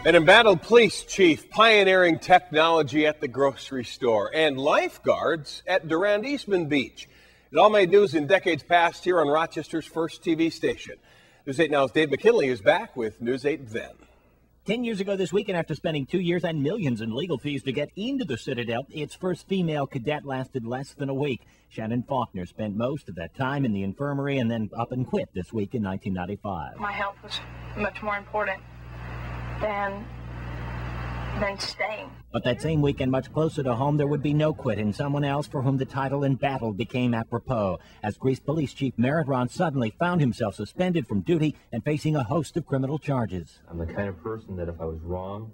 An embattled police chief pioneering technology at the grocery store and lifeguards at Durand Eastman Beach. It all made news in decades past here on Rochester's first TV station. News 8 Now's Dave McKinley is back with News 8 Then. 10 years ago this weekend, after spending 2 years and millions in legal fees to get into the Citadel, its first female cadet lasted less than a week. Shannon Faulkner spent most of that time in the infirmary and then up and quit this week in 1995. My health was much more important than staying. But that same weekend, much closer to home, there would be no quitting. Someone else for whom the title embattled became apropos, as Greece Police Chief Merritt Ron suddenly found himself suspended from duty and facing a host of criminal charges. I'm the kind of person that if I was wrong,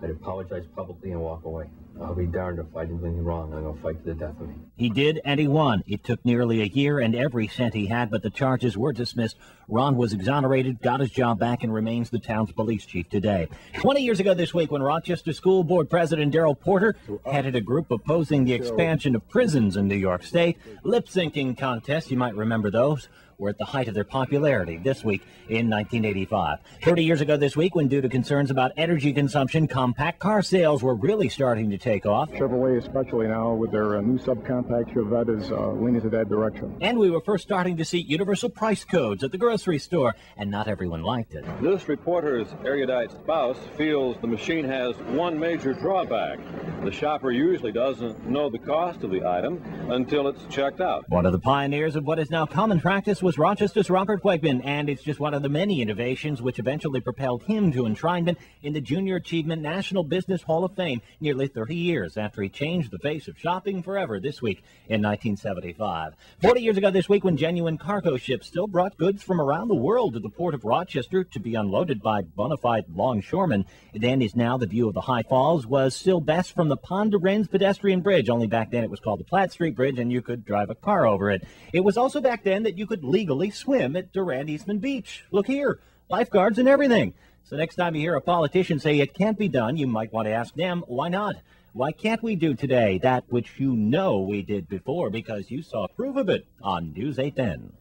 I'd apologize publicly and walk away. I'll be darned if I didn't do anything wrong. I'm going to fight to the death of me. He did, and he won. It took nearly a year and every cent he had, but the charges were dismissed. Ron was exonerated, got his job back, and remains the town's police chief today. 20 years ago this week, when Rochester School Board President Darrell Porter headed a group opposing the expansion of prisons in New York State, lip-syncing contests, you might remember those, were at the height of their popularity this week in 1985. 30 years ago this week, when due to concerns about energy consumption, compact car sales were really starting to take off. Chevrolet, especially now with their new subcompact Chevette, is leaning to that direction. And we were first starting to see universal price codes at the grocery store, and not everyone liked it. This reporter's erudite spouse feels the machine has one major drawback. The shopper usually doesn't know the cost of the item until it's checked out. One of the pioneers of what is now common practice was Rochester's Robert Wegman, and it's just one of the many innovations which eventually propelled him to enshrinement in the Junior Achievement National Business Hall of Fame nearly 30 years after he changed the face of shopping forever this week in 1975. 40 years ago this week, when genuine cargo ships still brought goods from around the world to the port of Rochester to be unloaded by bona fide longshoremen, then is now the view of the High Falls was still best from the Pond de Rennes pedestrian bridge. Only back then it was called the Platte Street Bridge, and you could drive a car over it. It was also back then that you could legally swim at Durand Eastman Beach. Look here, lifeguards and everything. So next time you hear a politician say it can't be done, you might want to ask them, why not? Why can't we do today that which you know we did before because you saw proof of it on News 8 Then?